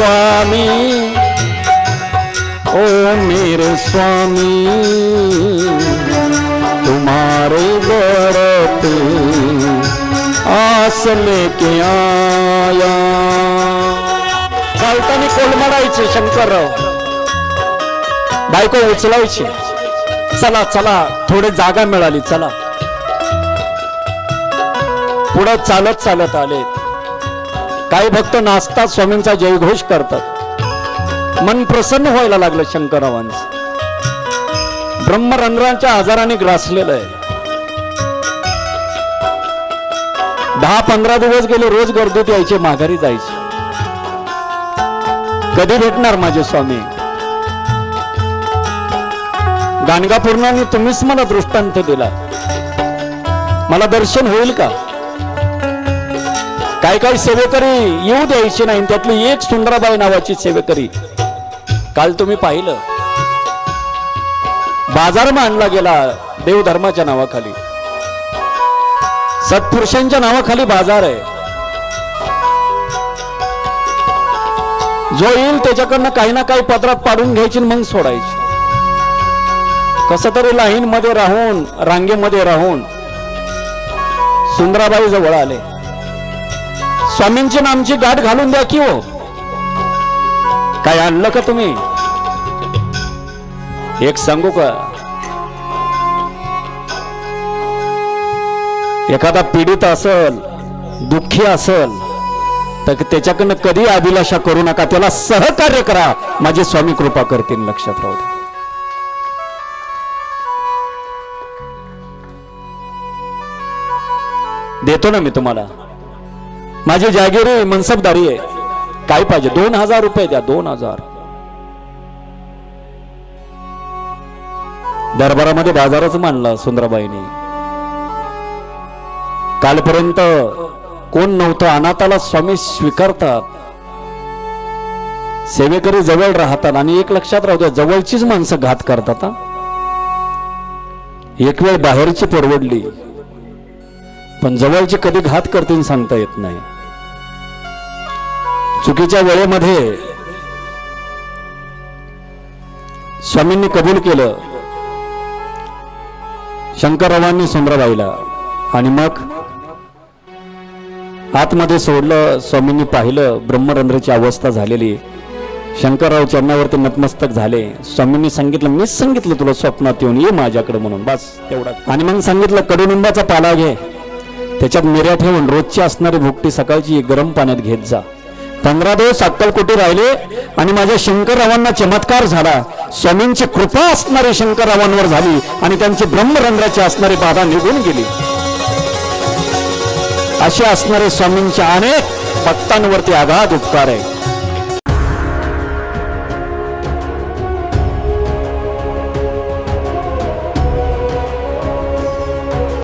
स्वामी, ओ मेरे स्वामी, तुम्हारे दर पे आस लेके आया। चालताना कोलमडायचे शंकरराव, बायको उचलायची, चला चला थोडी जागा मिळाली, चला पुढे चालत चालत आले. काही भक्त नाचतात, स्वामींचा जयघोष करतात. मन प्रसन्न व्हायला लागलं शंकररावांचं. ब्रह्मरंध्रांच्या आजाराने ग्रासलेलं आहे. 10-15 दिवस गेले, रोज गर्दीत यायचे, माघारी जायचे. कधी भेटणार माझे स्वामी? गाणगापूर्णाने तुम्हीच मला दृष्टांत दिला, मला दर्शन होईल का? काय काय सेवेकरी येऊ द्यायची नाही, त्यातली एक सुंदराबाई नावाची सेवेकरी काल तुम्ही पाहिलं. बाजार मांडला गेला देवधर्माच्या नावाखाली, सत्पुरुषांच्या नावाखाली बाजार आहे. जो येईल त्याच्याकडनं काही ना काही पदरात पाडून घ्यायची, मग सोडायची. कसं तरी लाईन मध्ये राहून, रांगेमध्ये राहून सुंदराबाई जवळ आले. स्वामींची नामची गाठ घालून द्या की हो, काय आणलं का तुम्ही? एक सांगू का, एखादा पीडित असल, दुःखी असल, तर त्याच्याकडनं कधी अभिलाषा करू नका, त्याला सहकार्य करा, माझे स्वामी कृपा करतील. लक्षात राहू द्या. देतो ना मी तुम्हाला, माझी जागिरी मनसबदारी आहे. काय पाहिजे? 2000 रुपये द्या, 2000. दरबारामध्ये बाजारच मांडला सुंदराबाईंनी. कालपर्यंत कोण नव्हतं, अनाथाला स्वामी स्वीकारतात, सेवेकरी जवळ राहतात. आणि एक लक्षात राहू द्या, जवळचीच माणसं घात करतात. एक वेळ बाहेरची परवडली, पण जवळचे कधी घात करतील सांगता येत नाही. चुकीच्या वेळेमध्ये स्वामींनी कबूल केलं शंकररावांनी सुंदराबाईला, आणि मग आतमध्ये सोडलं. स्वामींनी पाहिलं ब्रह्मरंध्राची अवस्था झालेली. शंकरराव चरणावरती नतमस्तक झाले. स्वामींनी सांगितलं, मीच सांगितलं तुला स्वप्नात येऊन ये माझ्याकडे म्हणून, बस तेवढा. आणि मग सांगितलं, कडुनिंबाचा पाला घे, त्याच्यात मिऱ्या ठेवून रोजची असणारी भुकटी सकाळची गरम पाण्यात घेत जा. 15 दिवस अक्कलकोटी राहिले आणि माझ्या शंकररावांना चमत्कार झाला. स्वामींची कृपा असणारी शंकररावांवर झाली आणि त्यांची ब्रह्मरंध्राची असणारी बाधा निघून गेली. असे असणारे स्वामींचे अनेक भक्तांवरती आघात उपकार आहे.